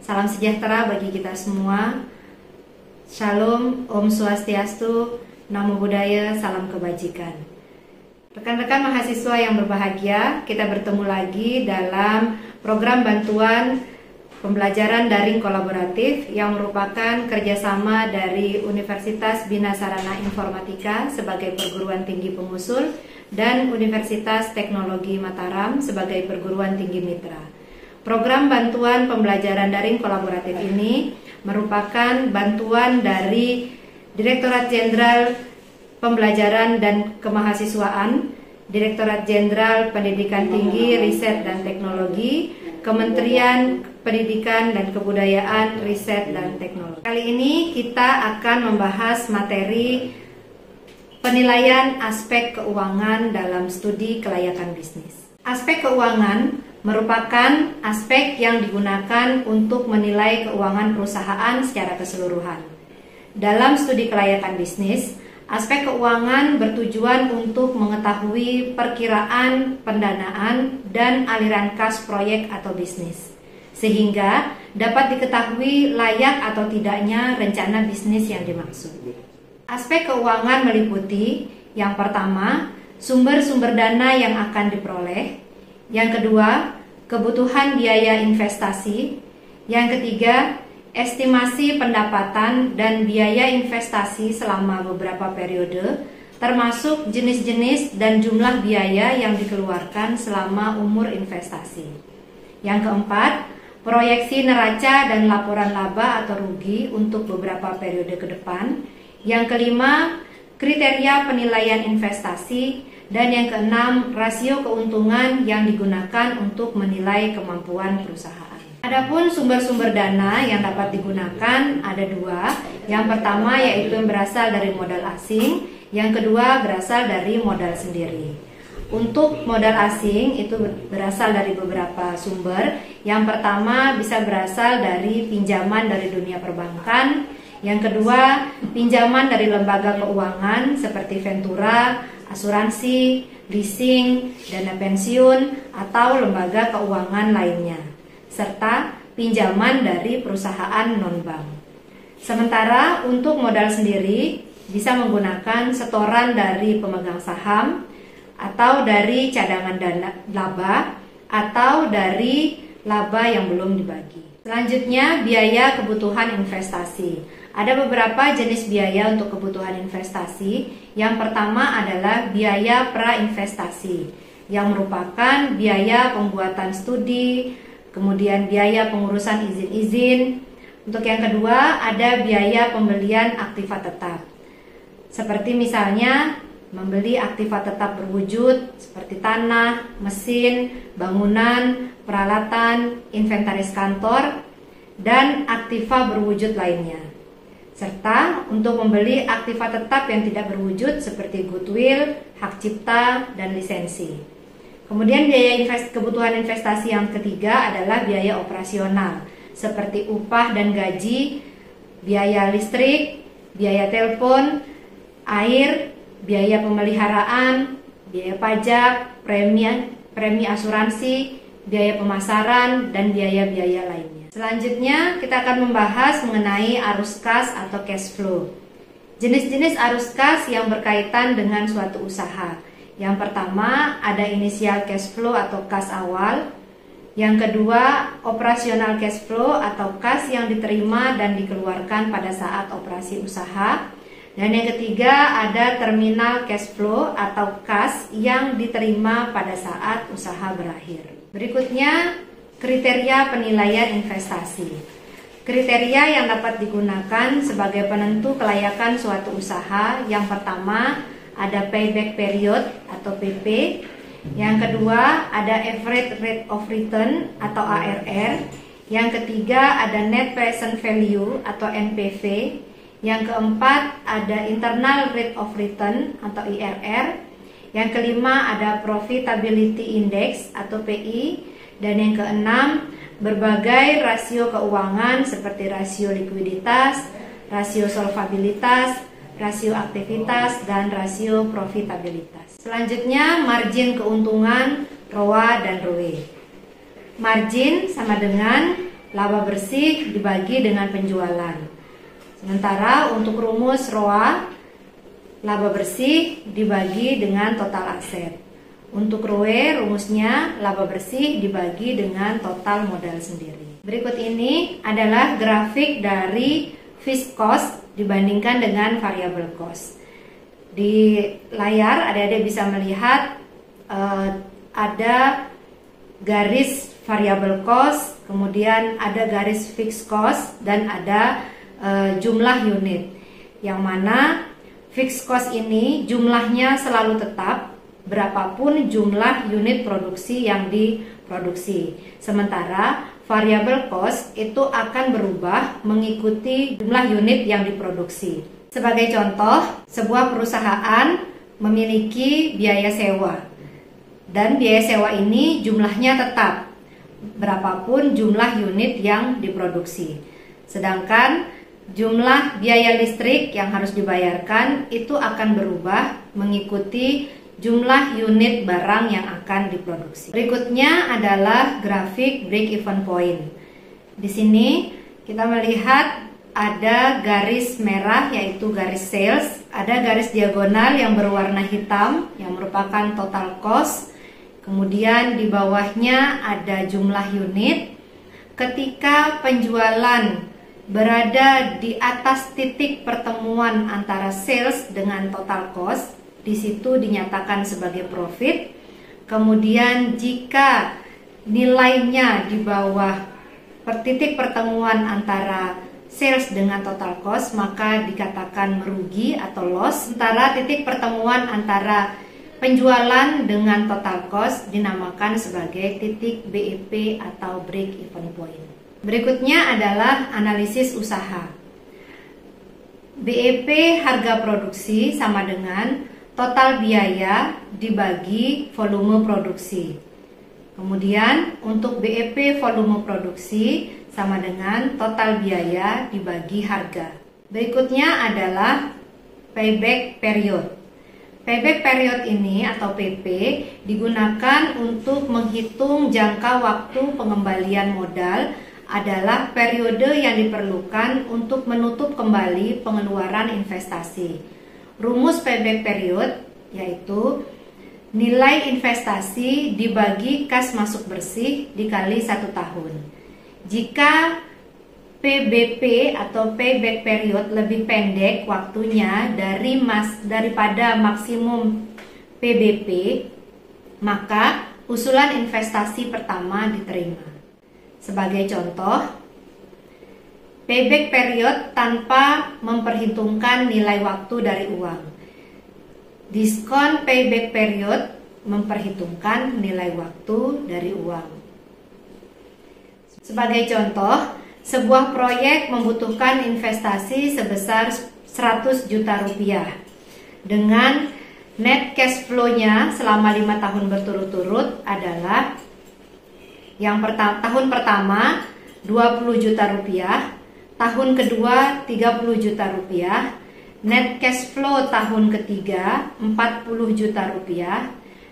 Salam sejahtera bagi kita semua. Shalom, Om Swastiastu, Namo Buddhaya, salam kebajikan. Rekan-rekan mahasiswa yang berbahagia, kita bertemu lagi dalam program bantuan pembelajaran daring kolaboratif yang merupakan kerjasama dari Universitas Bina Sarana Informatika sebagai perguruan tinggi pengusul dan Universitas Teknologi Mataram sebagai perguruan tinggi mitra. Program bantuan pembelajaran daring kolaboratif ini merupakan bantuan dari Direktorat Jenderal Pembelajaran dan Kemahasiswaan, Direktorat Jenderal Pendidikan Tinggi, Riset dan Teknologi, Kementerian Pendidikan dan Kebudayaan, Riset dan Teknologi. Kali ini kita akan membahas materi penilaian aspek keuangan dalam studi kelayakan bisnis. Aspek keuangan merupakan aspek yang digunakan untuk menilai keuangan perusahaan secara keseluruhan. Dalam studi kelayakan bisnis, aspek keuangan bertujuan untuk mengetahui perkiraan pendanaan dan aliran kas proyek atau bisnis, sehingga dapat diketahui layak atau tidaknya rencana bisnis yang dimaksud. Aspek keuangan meliputi yang pertama, sumber-sumber dana yang akan diperoleh. Yang kedua, kebutuhan biaya investasi. Yang ketiga, estimasi pendapatan dan biaya investasi selama beberapa periode, termasuk jenis-jenis dan jumlah biaya yang dikeluarkan selama umur investasi. Yang keempat, proyeksi neraca dan laporan laba atau rugi untuk beberapa periode ke depan. Yang kelima, kriteria penilaian investasi. Dan yang keenam, rasio keuntungan yang digunakan untuk menilai kemampuan perusahaan. Adapun sumber-sumber dana yang dapat digunakan ada dua. Yang pertama yaitu yang berasal dari modal asing, yang kedua berasal dari modal sendiri. Untuk modal asing itu berasal dari beberapa sumber. Yang pertama bisa berasal dari pinjaman dari dunia perbankan. Yang kedua, pinjaman dari lembaga keuangan seperti Ventura, asuransi, leasing, dana pensiun, atau lembaga keuangan lainnya, serta pinjaman dari perusahaan non-bank. Sementara untuk modal sendiri bisa menggunakan setoran dari pemegang saham, atau dari cadangan dana laba, atau dari laba yang belum dibagi. Selanjutnya, biaya kebutuhan investasi. Ada beberapa jenis biaya untuk kebutuhan investasi. Yang pertama adalah biaya pra-investasi, yang merupakan biaya pembuatan studi, kemudian biaya pengurusan izin-izin. Untuk yang kedua, ada biaya pembelian aktiva tetap, seperti misalnya membeli aktiva tetap berwujud seperti tanah, mesin, bangunan, peralatan, inventaris kantor, dan aktiva berwujud lainnya. Serta untuk membeli aktiva tetap yang tidak berwujud seperti goodwill, hak cipta, dan lisensi. Kemudian biaya kebutuhan investasi yang ketiga adalah biaya operasional seperti upah dan gaji, biaya listrik, biaya telepon, air, biaya pemeliharaan, biaya pajak, premi asuransi, biaya pemasaran, dan biaya-biaya lainnya. Selanjutnya kita akan membahas mengenai arus kas atau cash flow. Jenis-jenis arus kas yang berkaitan dengan suatu usaha. Yang pertama ada inisial cash flow atau kas awal. Yang kedua operasional cash flow atau kas yang diterima dan dikeluarkan pada saat operasi usaha. Dan yang ketiga ada terminal cash flow atau kas yang diterima pada saat usaha berakhir. Berikutnya kriteria penilaian investasi. Kriteria yang dapat digunakan sebagai penentu kelayakan suatu usaha. Yang pertama ada payback period atau PP. Yang kedua ada average rate of return atau ARR. Yang ketiga ada net present value atau NPV. Yang keempat ada internal rate of return atau IRR. Yang kelima ada profitability index atau PI. Dan yang keenam, berbagai rasio keuangan seperti rasio likuiditas, rasio solvabilitas, rasio aktivitas, dan rasio profitabilitas. Selanjutnya, margin keuntungan, ROA dan ROE. Margin sama dengan laba bersih dibagi dengan penjualan. Sementara untuk rumus ROA, laba bersih dibagi dengan total aset. Untuk ROE, rumusnya laba bersih dibagi dengan total modal sendiri. Berikut ini adalah grafik dari fixed cost dibandingkan dengan variable cost. Di layar adik-adik bisa melihat ada garis variable cost, kemudian ada garis fixed cost, dan ada jumlah unit. Yang mana fixed cost ini jumlahnya selalu tetap berapapun jumlah unit produksi yang diproduksi. Sementara variable cost itu akan berubah mengikuti jumlah unit yang diproduksi. Sebagai contoh, sebuah perusahaan memiliki biaya sewa. Dan biaya sewa ini jumlahnya tetap berapapun jumlah unit yang diproduksi. Sedangkan jumlah biaya listrik yang harus dibayarkan itu akan berubah mengikuti jumlah unit barang yang akan diproduksi. Berikutnya adalah grafik break even point. Di sini kita melihat ada garis merah yaitu garis sales, ada garis diagonal yang berwarna hitam yang merupakan total cost. Kemudian di bawahnya ada jumlah unit. Ketika penjualan berada di atas titik pertemuan antara sales dengan total cost, di situ dinyatakan sebagai profit. Kemudian jika nilainya di bawah titik pertemuan antara sales dengan total cost, maka dikatakan merugi atau loss. Sementara titik pertemuan antara penjualan dengan total cost dinamakan sebagai titik BEP atau break even point. Berikutnya adalah analisis usaha. BEP harga produksi sama dengan total biaya dibagi volume produksi. Kemudian untuk BEP volume produksi sama dengan total biaya dibagi harga. Berikutnya adalah payback period. Payback period ini atau PP digunakan untuk menghitung jangka waktu pengembalian modal, adalah periode yang diperlukan untuk menutup kembali pengeluaran investasi. Rumus payback period yaitu nilai investasi dibagi kas masuk bersih dikali 1 tahun. Jika PBP atau payback period lebih pendek waktunya daripada maksimum PBP, maka usulan investasi pertama diterima. Sebagai contoh, payback period tanpa memperhitungkan nilai waktu dari uang. Diskon payback period memperhitungkan nilai waktu dari uang. Sebagai contoh, sebuah proyek membutuhkan investasi sebesar 100 juta rupiah dengan net cash flow-nya selama 5 tahun berturut-turut adalah tahun pertama 20 juta rupiah, tahun kedua 30 juta rupiah, net cash flow tahun ketiga 40 juta rupiah,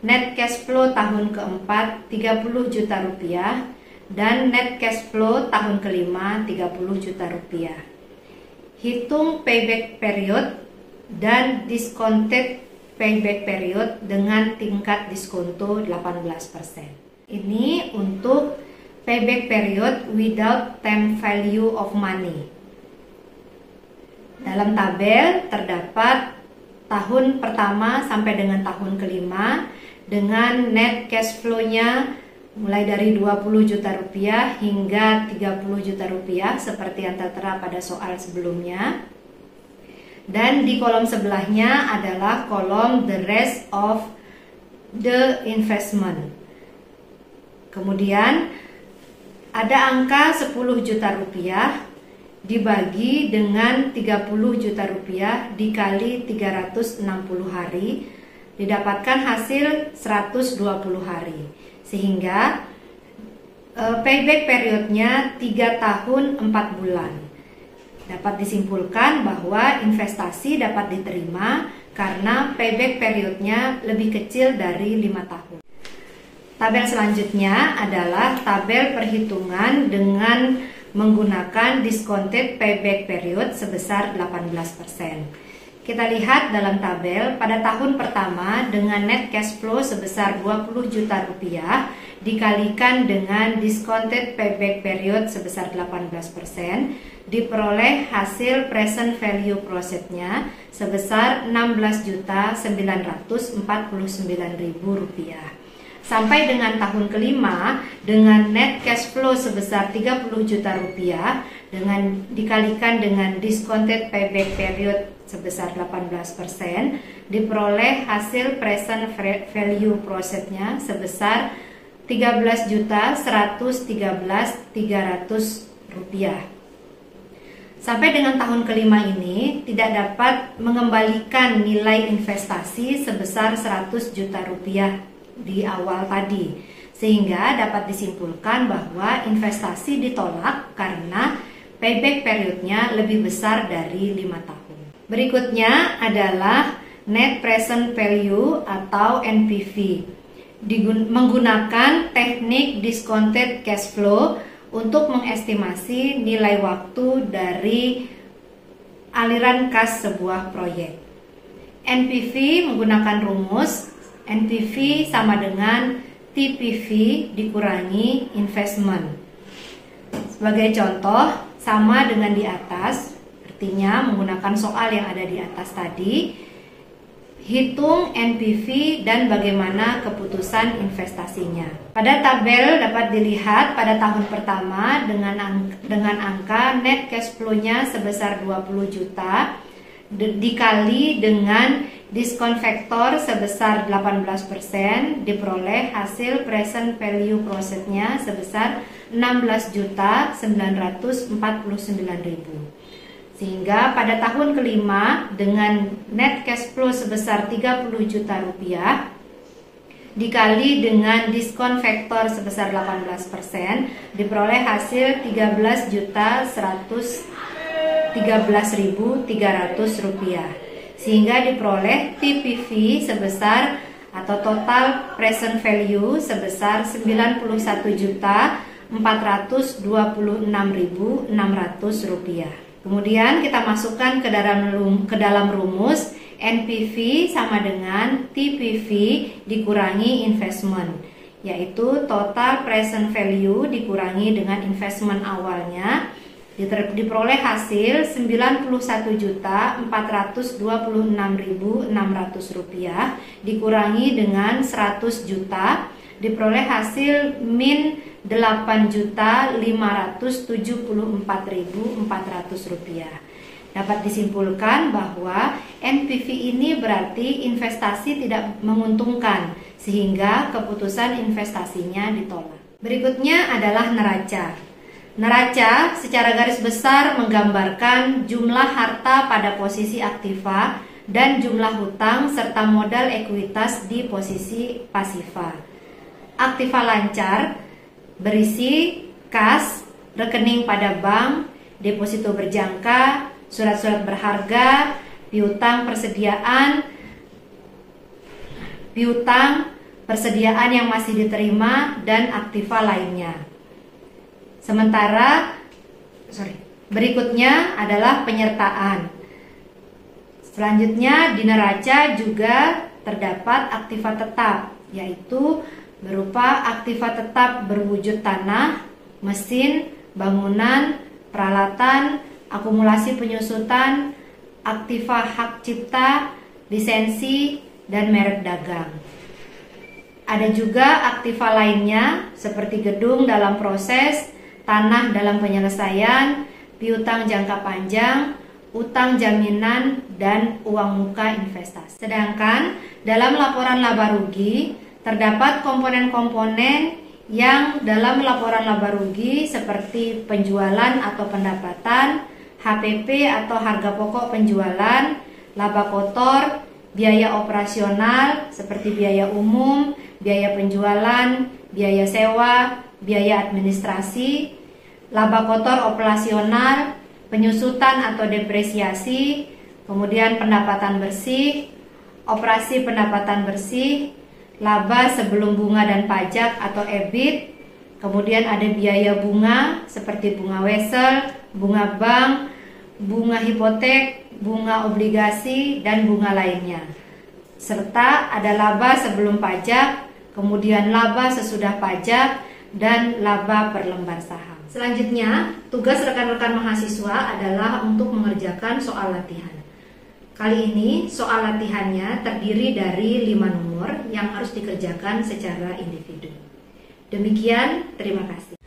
net cash flow tahun keempat 30 juta rupiah, dan net cash flow tahun kelima 30 juta rupiah. Hitung payback period dan discounted payback period dengan tingkat diskonto 18%. Ini untuk payback period without time value of money. Dalam tabel terdapat tahun pertama sampai dengan tahun kelima dengan net cash flow-nya mulai dari 20 juta rupiah hingga 30 juta rupiah seperti yang tertera pada soal sebelumnya. Dan di kolom sebelahnya adalah kolom the rest of the investment. Kemudian ada angka 10 juta rupiah dibagi dengan 30 juta rupiah dikali 360 hari, didapatkan hasil 120 hari. Sehingga payback periodnya 3 tahun 4 bulan. Dapat disimpulkan bahwa investasi dapat diterima karena payback periodnya lebih kecil dari 5 tahun. Tabel selanjutnya adalah tabel perhitungan dengan menggunakan discounted payback period sebesar 18%. Kita lihat dalam tabel pada tahun pertama dengan net cash flow sebesar 20 juta rupiah dikalikan dengan discounted payback period sebesar 18%, diperoleh hasil present value profitnya sebesar 16.949.000 rupiah. Sampai dengan tahun kelima dengan net cash flow sebesar 30 juta rupiah dengan dikalikan dengan discounted payback period sebesar 18%, diperoleh hasil present value profitnya sebesar 13.113.300 rupiah. Sampai dengan tahun kelima ini tidak dapat mengembalikan nilai investasi sebesar 100 juta rupiah di awal tadi, sehingga dapat disimpulkan bahwa investasi ditolak karena payback periodnya lebih besar dari 5 tahun. Berikutnya adalah net present value atau NPV, menggunakan teknik discounted cash flow untuk mengestimasi nilai waktu dari aliran kas sebuah proyek. NPV menggunakan rumus NPV sama dengan TPV dikurangi investment. Sebagai contoh, sama dengan di atas, artinya menggunakan soal yang ada di atas tadi, hitung NPV dan bagaimana keputusan investasinya. Pada tabel dapat dilihat pada tahun pertama dengan angka net cash flow-nya sebesar 20 juta dikali dengan diskon faktor sebesar 18%, diperoleh hasil present value profitnya sebesar 16.949.000. Sehingga pada tahun kelima dengan net cash flow sebesar 30 juta rupiah dikali dengan diskon faktor sebesar 18%, diperoleh hasil 13.113.300 rupiah. Sehingga diperoleh TPV sebesar atau total present value sebesar 91.426.600 rupiah. Kemudian kita masukkan ke dalam rumus NPV sama dengan TPV dikurangi investment, yaitu total present value dikurangi dengan investment awalnya, diperoleh hasil 91.426.600 rupiah dikurangi dengan 100 juta, diperoleh hasil min 8.574.400 rupiah. Dapat disimpulkan bahwa NPV ini berarti investasi tidak menguntungkan sehingga keputusan investasinya ditolak. Berikutnya adalah neraca. Neraca secara garis besar menggambarkan jumlah harta pada posisi aktiva dan jumlah hutang serta modal ekuitas di posisi pasiva. Aktiva lancar berisi kas, rekening pada bank, deposito berjangka, surat-surat berharga, piutang persediaan yang masih diterima, dan aktiva lainnya. Berikutnya adalah penyertaan. Selanjutnya di neraca juga terdapat aktiva tetap, yaitu berupa aktiva tetap berwujud tanah, mesin, bangunan, peralatan, akumulasi penyusutan, aktiva hak cipta, lisensi, dan merek dagang. Ada juga aktiva lainnya seperti gedung dalam proses, tanah dalam penyelesaian, piutang jangka panjang, utang jaminan, dan uang muka investasi. Sedangkan dalam laporan laba rugi terdapat komponen-komponen yang dalam laporan laba rugi seperti penjualan atau pendapatan, HPP atau harga pokok penjualan, laba kotor, biaya operasional seperti biaya umum, biaya penjualan, biaya sewa, biaya administrasi, laba kotor operasional, penyusutan atau depresiasi, kemudian pendapatan bersih, operasi pendapatan bersih, laba sebelum bunga dan pajak atau EBIT, kemudian ada biaya bunga seperti bunga wesel, bunga bank, bunga hipotek, bunga obligasi, dan bunga lainnya. Serta ada laba sebelum pajak, kemudian laba sesudah pajak, dan laba per lembar saham. Selanjutnya, tugas rekan-rekan mahasiswa adalah untuk mengerjakan soal latihan. Kali ini soal latihannya terdiri dari 5 nomor yang harus dikerjakan secara individu. Demikian, terima kasih.